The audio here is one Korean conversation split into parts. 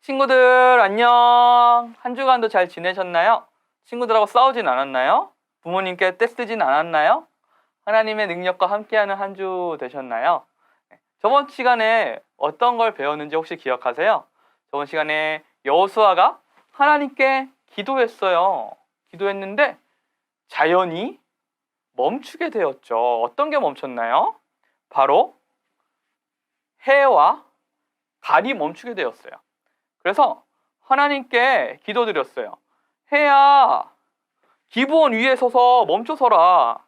친구들 안녕. 한 주간도 잘 지내셨나요? 친구들하고 싸우진 않았나요? 부모님께 떼쓰진 않았나요? 하나님의 능력과 함께하는 한 주 되셨나요? 저번 시간에 어떤 걸 배웠는지 혹시 기억하세요? 저번 시간에 여호수아가 하나님께 기도했어요. 기도했는데 자연이 멈추게 되었죠. 어떤 게 멈췄나요? 바로 해와 달이 멈추게 되었어요. 그래서 하나님께 기도드렸어요. 해야 기브온 위에 서서 멈춰서라.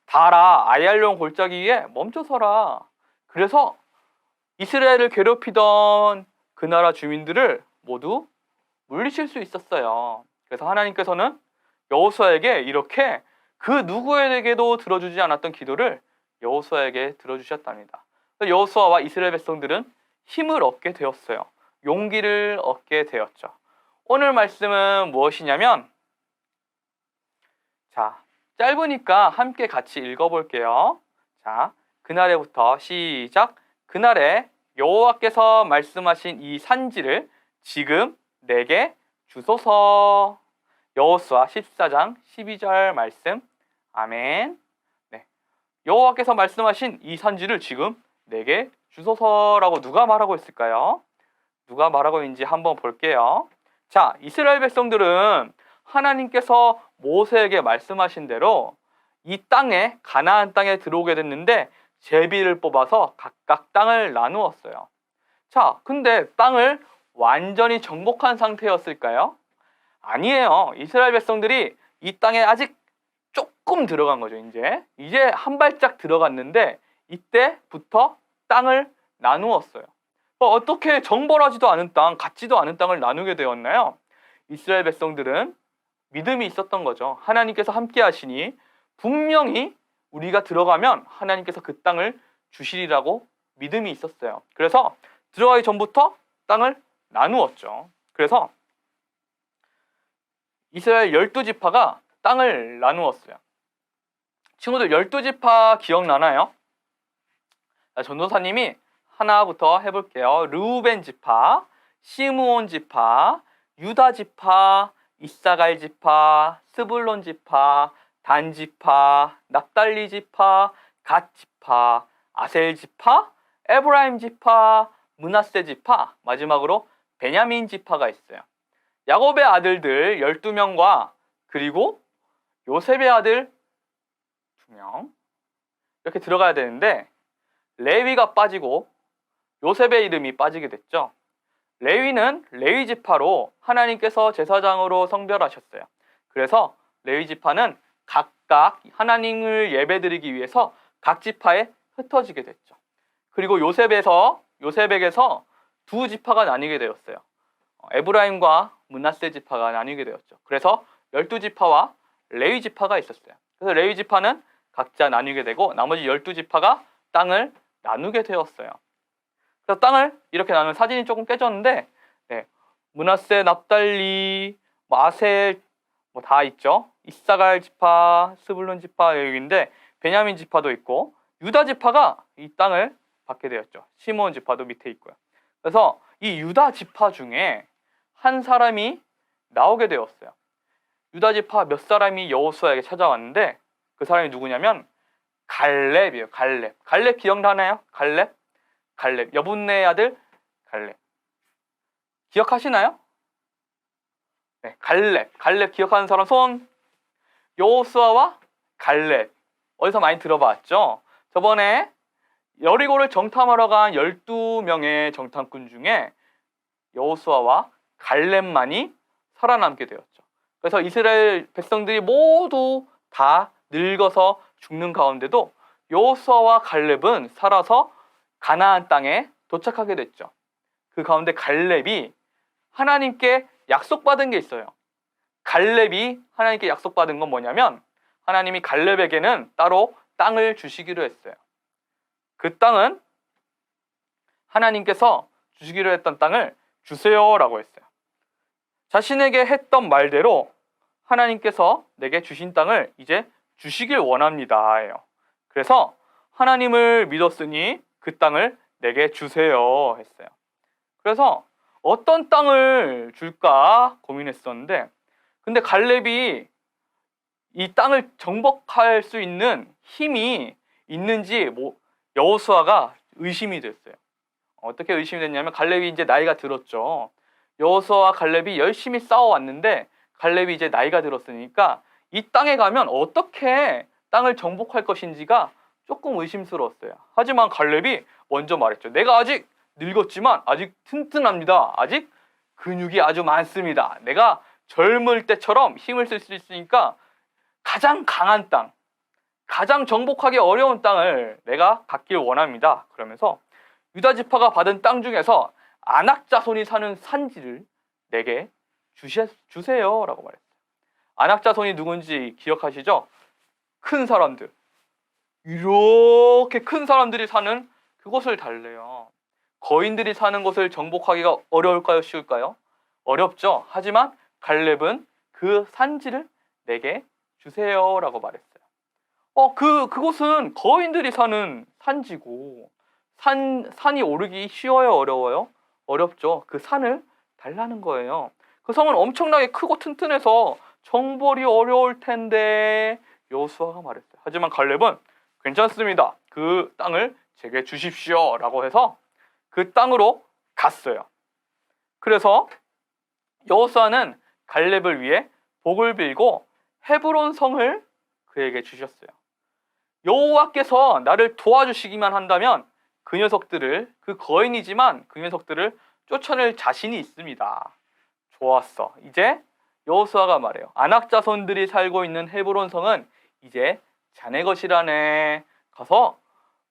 달아 아얄론 골짜기 위에 멈춰서라. 그래서 이스라엘을 괴롭히던 그 나라 주민들을 모두 물리칠 수 있었어요. 그래서 하나님께서는 여호수아에게 이렇게 그 누구에게도 들어주지 않았던 기도를 여호수아에게 들어주셨답니다. 여호수아와 이스라엘 백성들은 힘을 얻게 되었어요. 용기를 얻게 되었죠. 오늘 말씀은 무엇이냐면, 자, 짧으니까 함께 같이 읽어볼게요. 자, 그날에부터 시작. 그날에 여호와께서 말씀하신 이 산지를 지금 내게 주소서. 여호수아 14장 12절 말씀. 아멘. 네. 여호와께서 말씀하신 이 산지를 지금 내게 주소서라고 누가 말하고 있을까요? 누가 말하고 있는지 한번 볼게요. 자, 이스라엘 백성들은 하나님께서 모세에게 말씀하신 대로 이 땅에, 가나안 땅에 들어오게 됐는데 제비를 뽑아서 각각 땅을 나누었어요. 자, 근데 땅을 완전히 정복한 상태였을까요? 아니에요. 이스라엘 백성들이 이 땅에 아직 조금 들어간 거죠. 이제 한 발짝 들어갔는데 이때부터 땅을 나누었어요. 어떻게 정벌하지도 않은 땅, 같지도 않은 땅을 나누게 되었나요? 이스라엘 백성들은 믿음이 있었던 거죠. 하나님께서 함께 하시니 분명히 우리가 들어가면 하나님께서 그 땅을 주시리라고 믿음이 있었어요. 그래서 들어가기 전부터 땅을 나누었죠. 그래서 이스라엘 12지파가 땅을 나누었어요. 친구들 12지파 기억나나요? 전도사님이 하나부터 해볼게요. 르우벤 지파, 시므온 지파, 유다 지파, 이사갈 지파, 스불론 지파, 단 지파, 납달리 지파, 갓 지파, 아셀 지파, 에브라임 지파, 므낫세 지파, 마지막으로 베냐민 지파가 있어요. 야곱의 아들들 12명과 그리고 요셉의 아들 2명 이렇게 들어가야 되는데 레위가 빠지고 요셉의 이름이 빠지게 됐죠. 레위는 레위 지파로 하나님께서 제사장으로 성별하셨어요. 그래서 레위 지파는 각각 하나님을 예배드리기 위해서 각 지파에 흩어지게 됐죠. 그리고 요셉에게서 두 지파가 나뉘게 되었어요. 에브라임과 므낫세 지파가 나뉘게 되었죠. 그래서 12지파와 레위 지파가 있었어요. 그래서 레위 지파는 각자 나뉘게 되고 나머지 12지파가 땅을 나누게 되었어요. 그래서 땅을 이렇게 나누는 사진이 조금 깨졌는데, 므낫세, 납달리, 아셀 다 있죠. 이사갈 지파, 스불론 지파 여기인데 베냐민 지파도 있고 유다 지파가 이 땅을 받게 되었죠. 시므온 지파도 밑에 있고요. 그래서 이 유다 지파 중에 한 사람이 나오게 되었어요. 유다 지파 몇 사람이 여호수아에게 찾아왔는데 그 사람이 누구냐면 갈렙이에요. 갈렙 기억나나요? 갈렙 여분네의 아들 갈렙 기억하시나요? 네, 갈렙 기억하는 사람 손. 여호수아와 갈렙 어디서 많이 들어봤죠? 저번에 여리고를 정탐하러 간 12명의 정탐꾼 중에 여호수아와 갈렙만이 살아남게 되었죠. 그래서 이스라엘 백성들이 모두 다 늙어서 죽는 가운데도 여호수아와 갈렙은 살아서 가나안 땅에 도착하게 됐죠. 그 가운데 갈렙이 하나님께 약속받은 게 있어요. 갈렙이 하나님께 약속받은 건 뭐냐면 하나님이 갈렙에게는 따로 땅을 주시기로 했어요. 그 땅은 하나님께서 주시기로 했던 땅을 주세요라고 했어요. 자신에게 했던 말대로 하나님께서 내게 주신 땅을 이제 주시길 원합니다. 그래서 하나님을 믿었으니 그 땅을 내게 주세요 했어요. 그래서 어떤 땅을 줄까 고민했었는데, 근데 갈렙이 이 땅을 정복할 수 있는 힘이 있는지 여호수아가 의심이 됐어요. 어떻게 의심이 됐냐면, 갈렙이 이제 나이가 들었죠. 여호수아와 갈렙이 열심히 싸워왔는데 갈렙이 이제 나이가 들었으니까 이 땅에 가면 어떻게 땅을 정복할 것인지가 조금 의심스러웠어요. 하지만 갈렙이 먼저 말했죠. 내가 아직 늙었지만 아직 튼튼합니다. 아직 근육이 아주 많습니다. 내가 젊을 때처럼 힘을 쓸 수 있으니까 가장 강한 땅, 가장 정복하기 어려운 땅을 내가 갖길 원합니다. 그러면서 유다 지파가 받은 땅 중에서 아낙 자손이 사는 산지를 내게 주세요라고 말했어요. 아낙 자손이 누군지 기억하시죠? 큰 사람들, 이렇게 큰 사람들이 사는 그곳을 달래요. 거인들이 사는 곳을 정복하기가 어려울까요? 쉬울까요? 어렵죠. 하지만 갈렙은 그 산지를 내게 주세요라고 말했어요. 그곳은 거인들이 사는 산지고, 산이 오르기 쉬워요? 어려워요? 어렵죠. 그 산을 달라는 거예요. 그 성은 엄청나게 크고 튼튼해서 정벌이 어려울 텐데 여호수아가 말했어요. 하지만 갈렙은 괜찮습니다. 그 땅을 제게 주십시오 라고 해서 그 땅으로 갔어요. 그래서 여호수아는 갈렙을 위해 복을 빌고 헤브론 성을 그에게 주셨어요. 여호와께서 나를 도와주시기만 한다면 그 녀석들을, 그 거인이지만 그 녀석들을 쫓아낼 자신이 있습니다. 좋았어. 이제 여호수아가 말해요. 아낙 자손들이 살고 있는 헤브론 성은 이제 자네 것이라네. 가서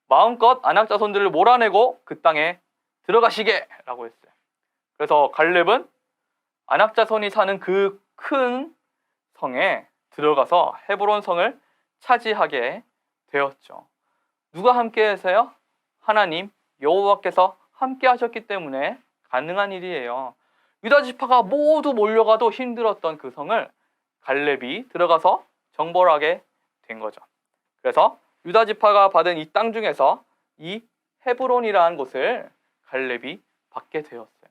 마음껏 아낙 자손들을 몰아내고 그 땅에 들어가시게 라고 했어요. 그래서 갈렙은 아낙 자손이 사는 그 큰 성에 들어가서 헤브론 성을 차지하게 되었죠. 누가 함께 해서요? 하나님 여호와께서 함께 하셨기 때문에 가능한 일이에요. 유다 지파가 모두 몰려가도 힘들었던 그 성을 갈렙이 들어가서 정벌하게 된 거죠. 그래서 유다 지파가 받은 이 땅 중에서 이 헤브론이라는 곳을 갈렙이 받게 되었어요.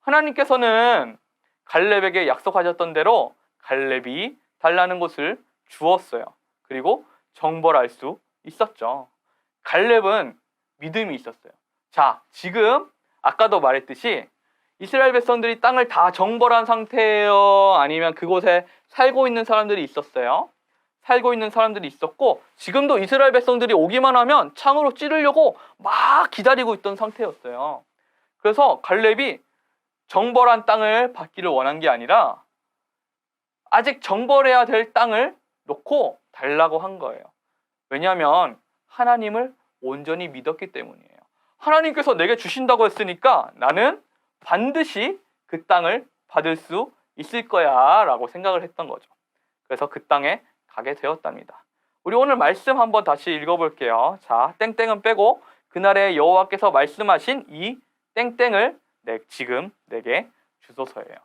하나님께서는 갈렙에게 약속하셨던 대로 갈렙이 달라는 곳을 주었어요. 그리고 정벌할 수 있었죠. 갈렙은 믿음이 있었어요. 자, 지금 아까도 말했듯이 이스라엘 백성들이 땅을 다 정벌한 상태예요? 아니면 그곳에 살고 있는 사람들이 있었어요? 살고 있는 사람들이 있었고, 지금도 이스라엘 백성들이 오기만 하면 창으로 찌르려고 막 기다리고 있던 상태였어요. 그래서 갈렙이 정벌한 땅을 받기를 원한 게 아니라 아직 정벌해야 될 땅을 놓고 달라고 한 거예요. 왜냐하면 하나님을 온전히 믿었기 때문이에요. 하나님께서 내게 주신다고 했으니까 나는 반드시 그 땅을 받을 수 있을 거야 라고 생각을 했던 거죠. 그래서 그 땅에 가게 되었답니다. 우리 오늘 말씀 한번 다시 읽어볼게요. 자, 땡땡은 빼고 그날에 여호와께서 말씀하신 이 땡땡을 지금 내게 주소서예요.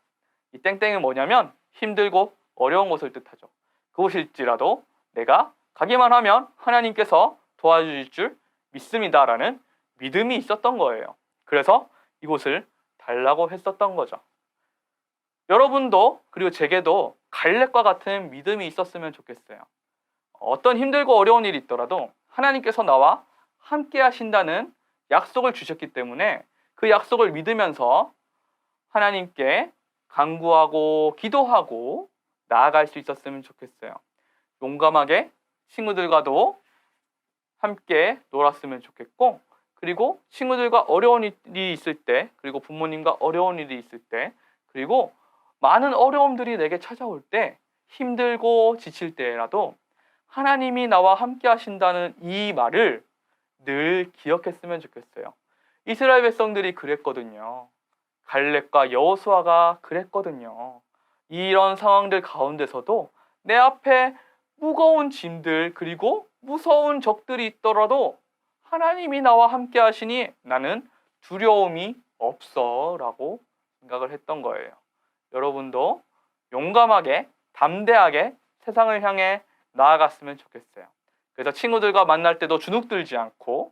이 땡땡은 뭐냐면 힘들고 어려운 곳을 뜻하죠. 그곳일지라도 내가 가기만 하면 하나님께서 도와주실 줄 믿습니다라는 믿음이 있었던 거예요. 그래서 이곳을 달라고 했었던 거죠. 여러분도 그리고 제게도 갈렙과 같은 믿음이 있었으면 좋겠어요. 어떤 힘들고 어려운 일이 있더라도 하나님께서 나와 함께 하신다는 약속을 주셨기 때문에 그 약속을 믿으면서 하나님께 간구하고 기도하고 나아갈 수 있었으면 좋겠어요. 용감하게 친구들과도 함께 놀았으면 좋겠고, 그리고 친구들과 어려운 일이 있을 때, 그리고 부모님과 어려운 일이 있을 때, 그리고 많은 어려움들이 내게 찾아올 때, 힘들고 지칠 때라도 하나님이 나와 함께 하신다는 이 말을 늘 기억했으면 좋겠어요. 이스라엘 백성들이 그랬거든요. 갈렙과 여호수아가 그랬거든요. 이런 상황들 가운데서도 내 앞에 무거운 짐들 그리고 무서운 적들이 있더라도 하나님이 나와 함께 하시니 나는 두려움이 없어 라고 생각을 했던 거예요. 여러분도 용감하게 담대하게 세상을 향해 나아갔으면 좋겠어요. 그래서 친구들과 만날 때도 주눅들지 않고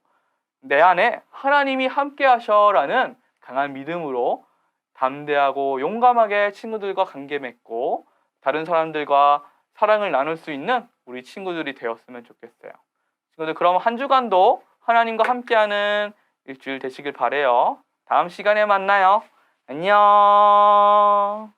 내 안에 하나님이 함께 하셔라는 강한 믿음으로 담대하고 용감하게 친구들과 관계 맺고 다른 사람들과 사랑을 나눌 수 있는 우리 친구들이 되었으면 좋겠어요. 친구들, 그럼 한 주간도 하나님과 함께하는 일주일 되시길 바래요. 다음 시간에 만나요. 안녕.